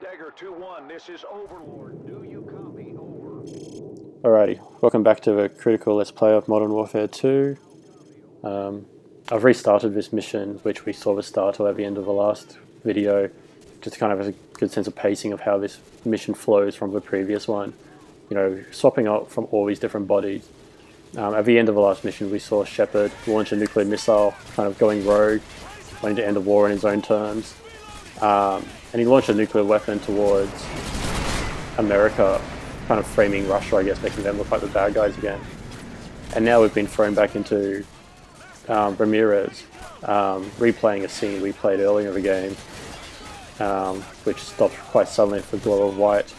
Dagger 2-1, this is Overlord. Do you copy? Over. Alrighty, welcome back to the critical Let's Play of Modern Warfare 2. I've restarted this mission, which we saw the start at the end of the last video, just to kind of have a good sense of pacing of how this mission flows from the previous one. You know, swapping out from all these different bodies. At the end of the last mission, we saw Shepard launch a nuclear missile, kind of going rogue, wanting to end the war in his own terms. And he launched a nuclear weapon towards America, kind of framing Russia, I guess, making them look like the bad guys again. And now we've been thrown back into Ramirez, replaying a scene we played earlier in the game, which stopped quite suddenly for glow of white.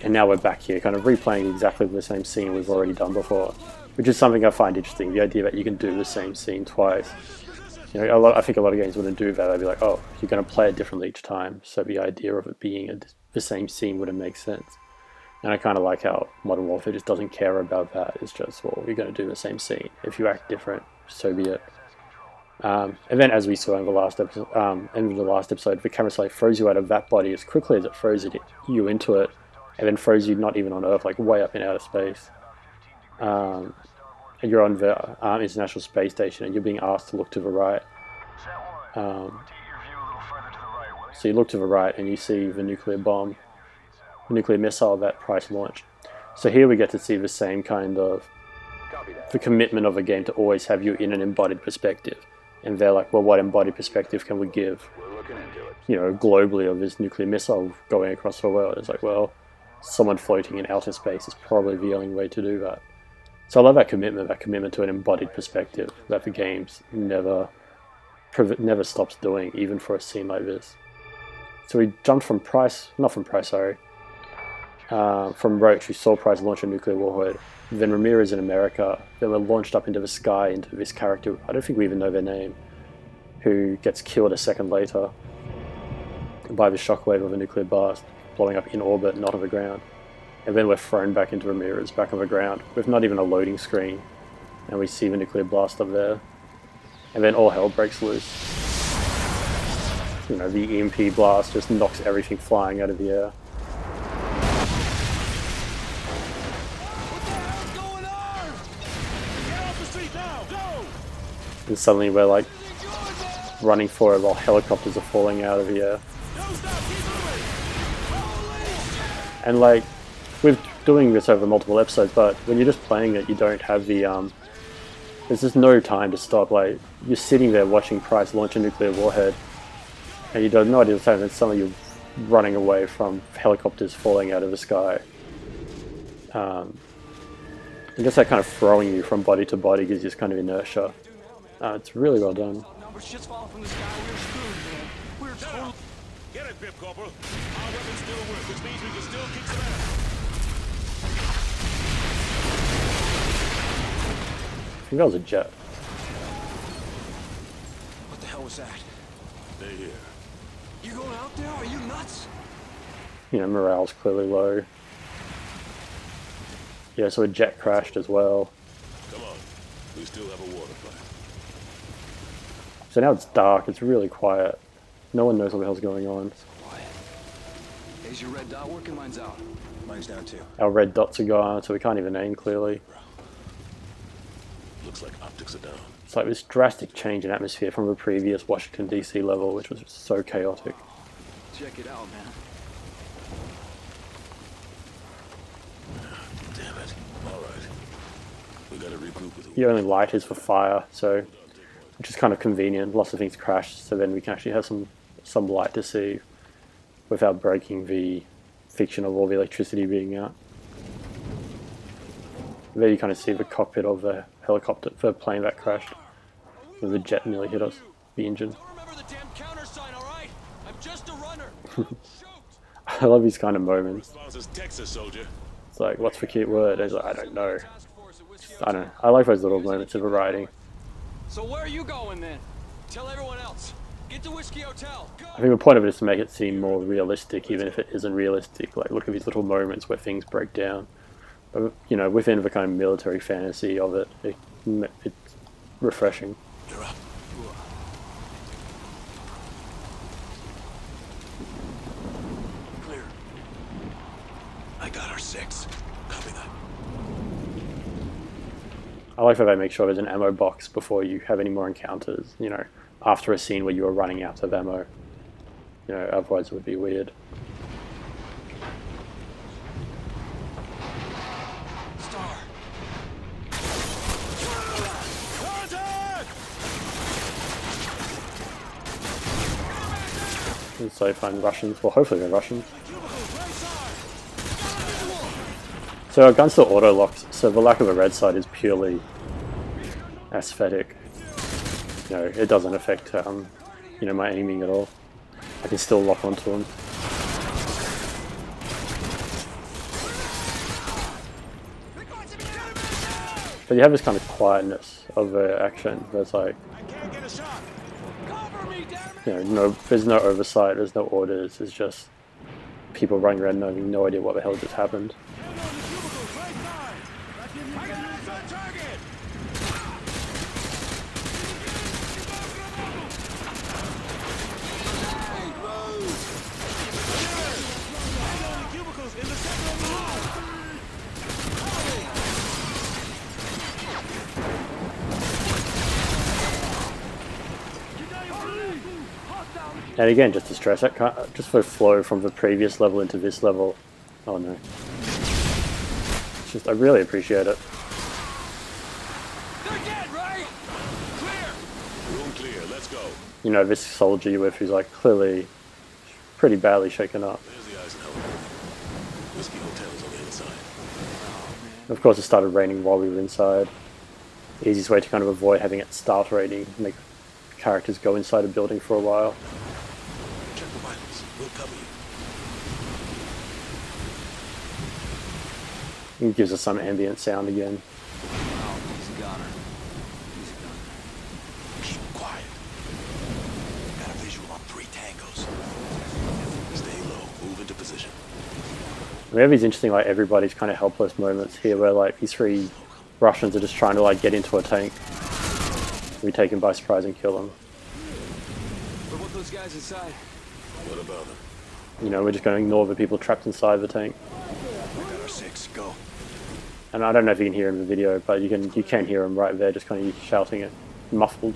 And now we're back here, kind of replaying exactly the same scene we've already done before, which is something I find interesting, the idea that you can do the same scene twice. You know, I think a lot of games wouldn't do that. They'd be like, oh, you're going to play it differently each time, so the idea of it being the same scene wouldn't make sense. And I kind of like how Modern Warfare just doesn't care about that. It's just, well, you're going to do the same scene. If you act different, so be it. And then, as we saw in the last episode, the camera slide throws you out of that body as quickly as it throws you into it, and then throws you not even on Earth, like way up in outer space. And you're on the International Space Station, and you're being asked to look to the right. So you look to the right, and you see the nuclear bomb, the nuclear missile that Price launched. So here we get to see the same kind of the commitment of a game to always have you in an embodied perspective. And they're like, well, what embodied perspective can we give, you know, globally of this nuclear missile going across the world? It's like, well, someone floating in outer space is probably the only way to do that. So I love that commitment to an embodied perspective that the games never stops doing, even for a scene like this. So we jumped from from Roach, we saw Price launch a nuclear warhead, then Ramirez in America, then we're launched up into the sky into this character, I don't think we even know their name, who gets killed a second later by the shockwave of a nuclear blast, blowing up in orbit, not on the ground. And then we're thrown back into Ramirez, back on the ground, with not even a loading screen, and we see the nuclear blast up there. And then all hell breaks loose. You know, the EMP blast just knocks everything flying out of the air. What the hell's going on? Get off the street now! Go! And suddenly we're like running for it while helicopters are falling out of the air. Don't stop, keep moving! Holy! And like, we're doing this over multiple episodes, but when you're just playing it, you don't have the, there's just no time to stop. Like, you're sitting there watching Price launch a nuclear warhead, and you don't know idea that suddenly you're running away from helicopters falling out of the sky. And just that kind of throwing you from body to body gives you this kind of inertia. It's really well done. Shit's falling from the sky, we're screwed, man. We're totally... Get it, Pip Corporal. Our weapons still work, which means we can still kick some ass. I think that was a jet. What the hell was that? They're here. You going out there? Are you nuts? You know, morale's clearly low. Yeah, so a jet crashed as well. Come on. We still have a water plant. So now it's dark, it's really quiet. No one knows what the hell's going on. Quiet. Is your red dot working? Mine's out. Mine's down too. Our red dots are gone, so we can't even aim clearly. Looks like optics are down. It's like this drastic change in atmosphere from the previous Washington DC level, which was so chaotic. Check it out, man. Damn it. Alright. We gotta regroup with The only light is for fire, so which is kind of convenient. Lots of things crash, so then we can actually have some light to see without breaking the fiction of all the electricity being out. There you kind of see the cockpit of the helicopter, the plane that crashed. The jet nearly hit us, the engine. Don't remember the damn countersign, alright? I'm just a runner. I love these kind of moments. Response is Texas, soldier. It's like, what's the key word? It's like, I don't know. I don't know. I like those little moments of variety. So where are you going then? Tell everyone else. Get to Whiskey Hotel. Go! I think the point of it is to make it seem more realistic, even if it isn't realistic. Like, look at these little moments where things break down. But, you know, within the kind of military fantasy of it, it's refreshing. You're up. got our 6. Copy that. I like that they make sure there's an ammo box before you have any more encounters, you know, after a scene where you are running out of ammo. You know, otherwise it would be weird. Star. Contact! And so find Russians, well hopefully they're Russians. So our guns still auto locks, so the lack of a red sight is purely aesthetic. You know, it doesn't affect you know, my aiming at all. I can still lock onto them. But you have this kind of quietness of action. There's like, you know, there's no oversight, there's no orders, there's just people running around and having no idea what the hell just happened. And again, just to stress, that just for flow from the previous level into this level. Oh no. It's just, I really appreciate it. They're dead, right? Clear. Room clear. Let's go. You know, this soldier you're with who's like clearly pretty badly shaken up. There's the Eisenhower. Whiskey Hotel's on the other side. Of course, it started raining while we were inside. Easiest way to kind of avoid having it start raining, make characters go inside a building for a while. Check the vitals. We'll cover you. It gives us some ambient sound again. Oh, he's a goner. He's a goner. Keep quiet. Got a visual on 3 tangos. Stay low. Move into position. We have these interesting, like, everybody's kind of helpless moments here where, like, these 3 Russians are just trying to, like, get into a tank. We take them by surprise and kill them. What about those guys inside? What about them? You know, we're just going to ignore the people trapped inside the tank. We got our 6. Go. And I don't know if you can hear in the video, but you can hear them right there, just kind of shouting it, muffled.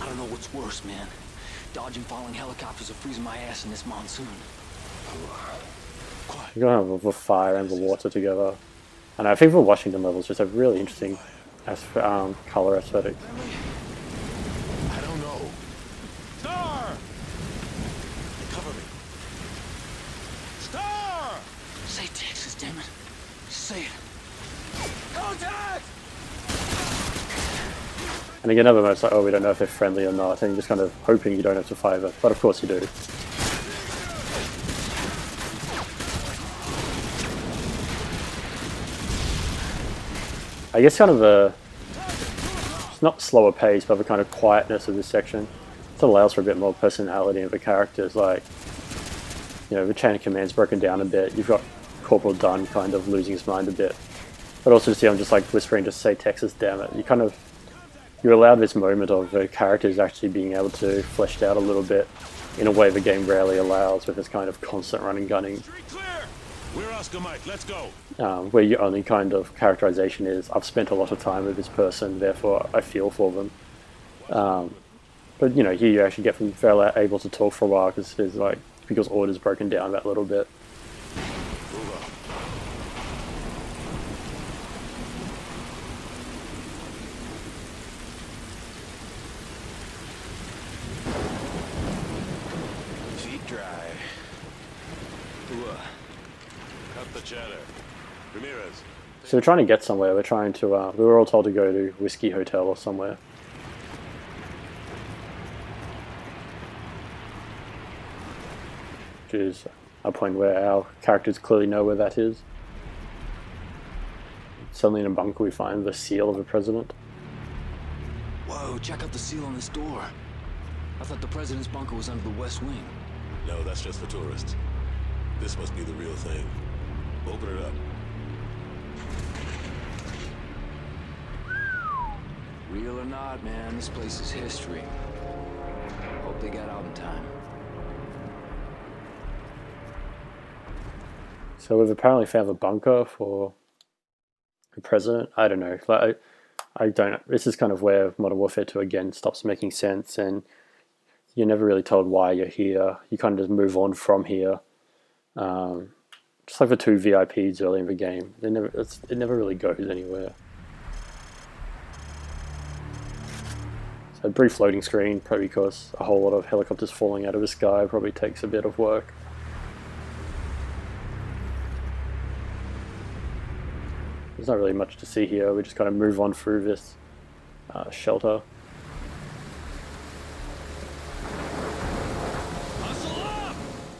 I don't know what's worse, man. Dodging falling helicopters or freezing my ass in this monsoon. Quiet. You're going to have the fire and the water together. And I think the Washington levels just have really interesting color aesthetics. I don't know. Star! Cover me. Star! Say Texas, damn it. Say it. Contact! And again, other moments like, oh, we don't know if they're friendly or not, and you're just kind of hoping you don't have to fire them, but of course you do. I guess kind of it's not slower pace, but the kind of quietness of this section. It allows for a bit more personality of the characters, like, you know, the chain of command's broken down a bit, you've got Corporal Dunn kind of losing his mind a bit. But also to see him just like whispering, just say Texas, damn it. You're allowed this moment of the characters actually being able to flesh out a little bit in a way the game rarely allows with this kind of constant running gunning. Street clear! We're Oscar Mike. Let's go. Where your only kind of characterization is, I've spent a lot of time with this person, therefore I feel for them. But you know, here you actually get from fairly able to talk for a while because order's broken down that little bit. Move up. Feet dry. Cut the chatter. Ramirez. So we're trying to get somewhere. We're trying to. We were all told to go to Whiskey Hotel or somewhere. Which is a point where our characters clearly know where that is. Suddenly in a bunker we find the seal of the president. Whoa, check out the seal on this door. I thought the president's bunker was under the West Wing. No, that's just for tourists. This must be the real thing. Open it up. Real or not, man, this place is history. Hope they got out in time. So we've apparently found a bunker for the president. I don't know. Like, I don't. This is kind of where Modern Warfare 2 again stops making sense, and you're never really told why you're here. You kind of just move on from here. Just like the 2 VIPs early in the game, it never really goes anywhere. So a brief floating screen, probably because a whole lot of helicopters falling out of the sky probably takes a bit of work. There's not really much to see here. We just kind of move on through this shelter.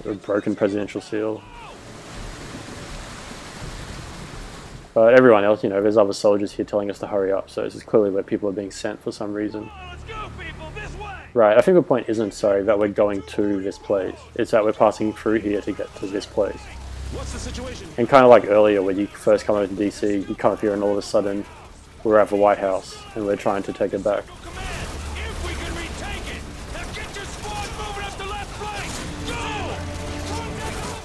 A broken presidential seal. But everyone else, you know, there's other soldiers here telling us to hurry up, so this is clearly where people are being sent for some reason. Let's go, people, this way! Right, I think the point isn't, sorry, that we're going to this place. It's that we're passing through here to get to this place. What's the situation? And kind of like earlier, when you first come over to DC, you come up here and all of a sudden, we're at the White House, and we're trying to take it back. Command, if we can retake it, now get your squad moving up the left flank! Go!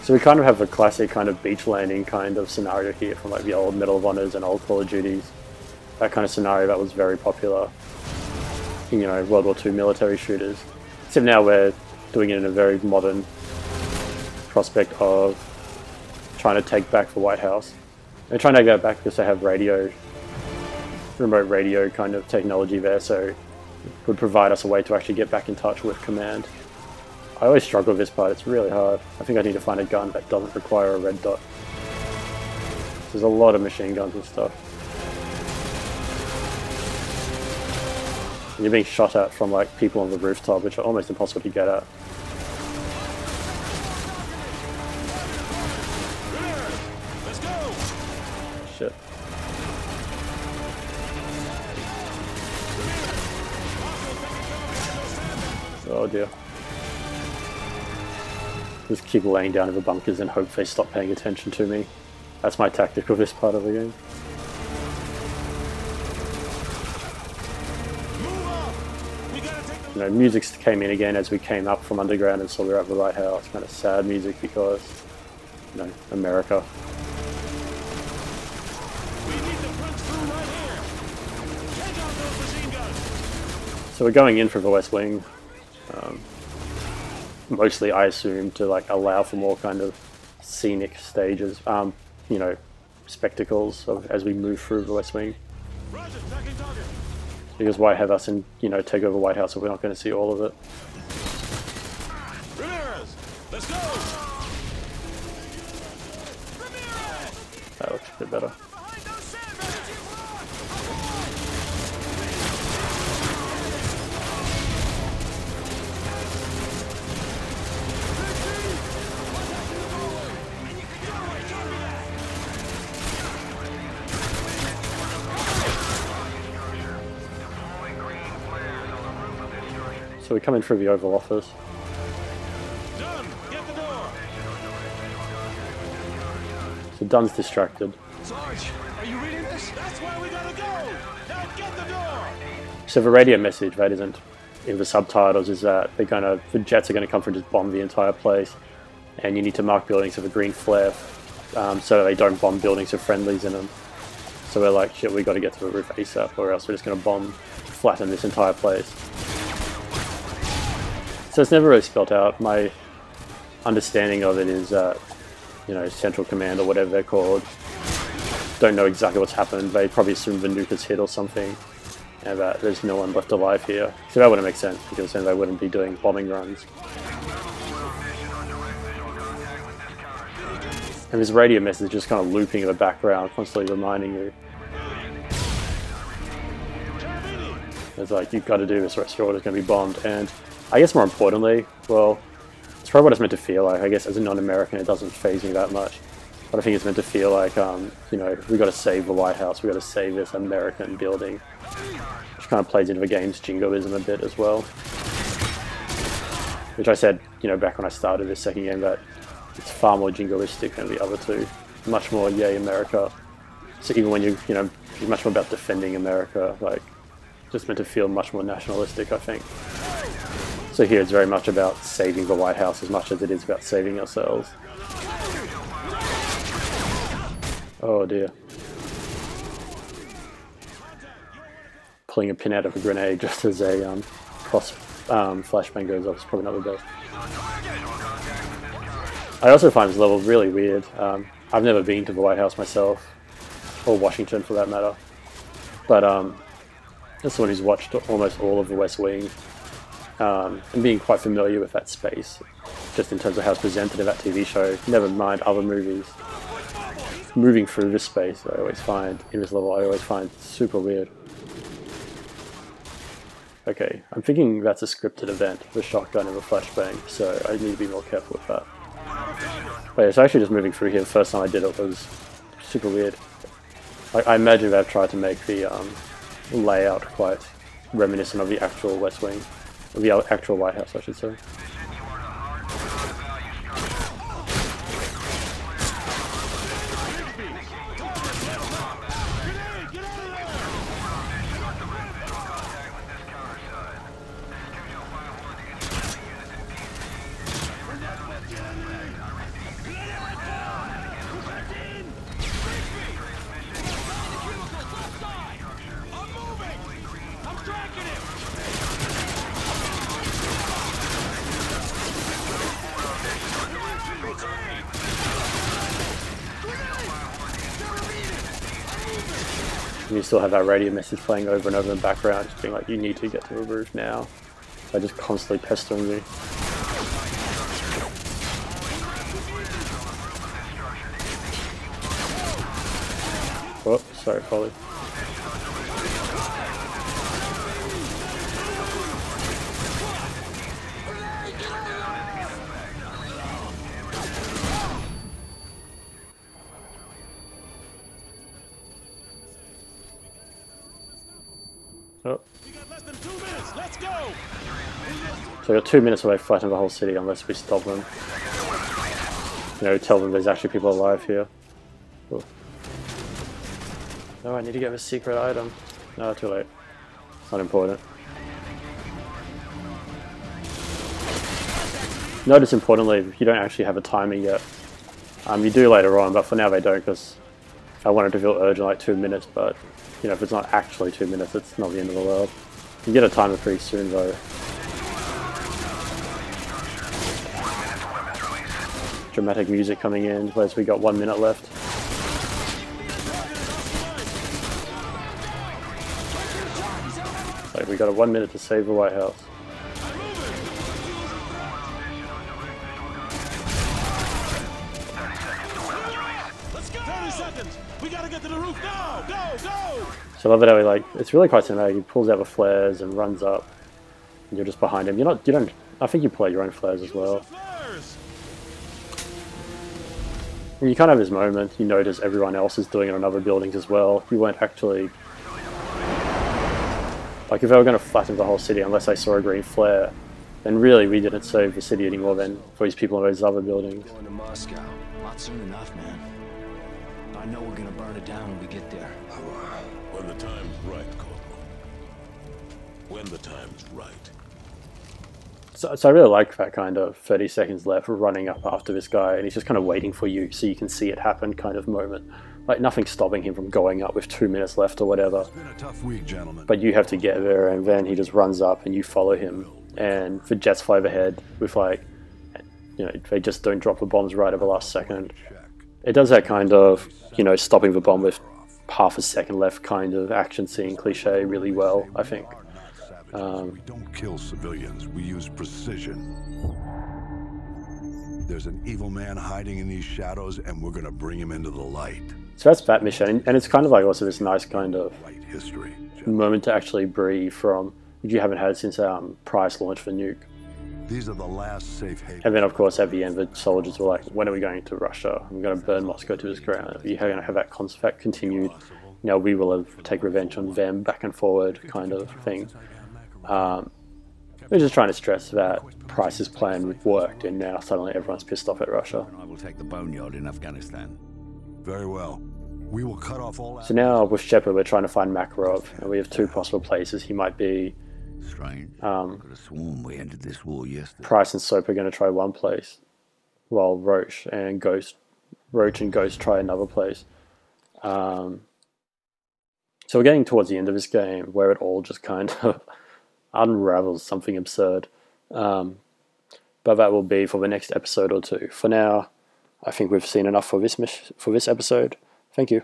So we kind of have a classic kind of beach landing kind of scenario here from like the old Medal of Honors and old Call of Duties. That kind of scenario that was very popular in, you know, World War II military shooters. Except now we're doing it in a very modern prospect of trying to take back the White House. They're trying to get back because they have remote radio kind of technology there, so it would provide us a way to actually get back in touch with command. I always struggle with this part, it's really hard. I think I need to find a gun that doesn't require a red dot. There's a lot of machine guns and stuff. And you're being shot at from like people on the rooftop, which are almost impossible to get at. Let's go! Shit. Oh dear. Just keep laying down in the bunkers and hope they stop paying attention to me. That's my tactic of this part of the game. You know, music came in again as we came up from underground and saw we were at the White House. Kind of sad music because, you know, America. We need to punch through right here! Take out those machine guns! So we're going in for the West Wing. Mostly, I assume, to like allow for more kind of scenic stages, you know, spectacles as we move through the West Wing. Roger, tracking target. Because why have us and, you know, take over White House if we're not going to see all of it? Ramirez, let's go! That looks a bit better. So we come in through the Oval Office. Done! Get the door! So Dunn's distracted. Sarge, are you reading this? That's where we gotta go! Now get the door! So the radio message that isn't in the subtitles is that the jets are gonna come through and just bomb the entire place, and you need to mark buildings with a green flare so they don't bomb buildings with friendlies in them. So we're like, shit, we got to get to the roof ASAP, or else we're just gonna flatten this entire place. So it's never really spelled out. My understanding of it is that, you know, Central Command or whatever they're called don't know exactly what's happened. They probably assume the nuke has hit or something, and that there's no one left alive here. So that wouldn't make sense, because then they wouldn't be doing bombing runs. And this radio message is just kind of looping in the background, constantly reminding you. It's like, you've got to do this or else your order's going to be bombed. And I guess more importantly, well, it's probably what it's meant to feel like. I guess as a non-American, it doesn't faze me that much. But I think it's meant to feel like, you know, we've got to save the White House, we've got to save this American building. Which kind of plays into the game's jingoism a bit as well. Which I said, you know, back when I started this second game, that it's far more jingoistic than the other two. Much more, yay, America. So even when you're much more about defending America, like, just meant to feel much more nationalistic, I think. So here it's very much about saving the White House as much as it is about saving ourselves. Oh dear. Pulling a pin out of a grenade just as a flashbang goes off is probably not the best. I also find this level really weird. I've never been to the White House myself, or Washington for that matter, but as someone who's watched almost all of the West Wing, and being quite familiar with that space, just in terms of how it's presented in that TV show, never mind other movies, moving through this space I always find super weird. Okay, I'm thinking that's a scripted event, the shotgun and the flashbang, so I need to be more careful with that. But yeah, so actually just moving through here, the first time I did it was super weird. I imagine they've tried to make the layout quite reminiscent of the actual West Wing, of the actual White House, I should say. And you still have that radio message playing over and over in the background, just being like, you need to get to the roof now. They're just constantly pestering you. Oh, sorry, Polly. Oh. We got less than 2 minutes. Let's go. So we've got 2 minutes away from fighting the whole city unless we stop them. You know, tell them there's actually people alive here. Ooh. No, I need to get a secret item. No, too late. It's not important. Notice importantly, you don't actually have a timing yet. You do later on, but for now they don't, because I wanted to feel urgent like 2 minutes, but you know, if it's not actually 2 minutes, it's not the end of the world. You get a timer pretty soon though. Dramatic music coming in, whereas we got 1 minute left. Like we got 1 minute to save the White House. Let's go. 30 seconds. We gotta get to the roof now. Go, go. So I love it how he, like, it's really quite cinematic. He pulls out the flares and runs up, and you're just behind him. You don't. I think you play your own flares as well. And you kind of have this moment. You notice everyone else is doing it on other buildings as well. You weren't actually, like, if they were going to flatten the whole city unless they saw a green flare, then really we didn't save the city anymore then for these people in those other buildings. Going to Moscow. Not soon enough, man. I know we're gonna burn it down when we get there. When the time's right, Corporal. When the time's right. So I really like that kind of 30 seconds left running up after this guy, and he's just kind of waiting for you so you can see it happen kind of moment. Like nothing stopping him from going up with 2 minutes left or whatever. It's been a tough week, gentlemen. But you have to get there, and then he just runs up and you follow him, and the jets fly overhead with, like, you know, they just don't drop the bombs right at the last second. It does that kind of, you know, stopping the bomb with half a second left kind of action scene cliche really well, I think. We don't kill civilians, we use precision. There's an evil man hiding in these shadows, and we're gonna bring him into the light. So that's that mission, and it's kind of like also this nice kind of Light history. moment to actually breathe from, which you haven't had since Price launched the nuke. These are the last safe havens. And then of course at the end the soldiers were like, when are we going to Russia? I'm going to burn Moscow to the ground. You're going to have that concept continued. You know, we will take revenge on them, back and forward kind of thing. We're just trying to stress that Price's plan worked, and now suddenly everyone's pissed off at Russia. I will take the boneyard in Afghanistan. Very well. We will cut off all... So now with Shepard we're trying to find Makarov, and we have two possible places he might be. Strange. Could have sworn we ended this war yesterday. Price and Soap are going to try one place, while Roach and Ghost try another place. So we're getting towards the end of this game where it all just kind of unravels something absurd. But that will be for the next episode or two. For now, I think we've seen enough for this episode. Thank you.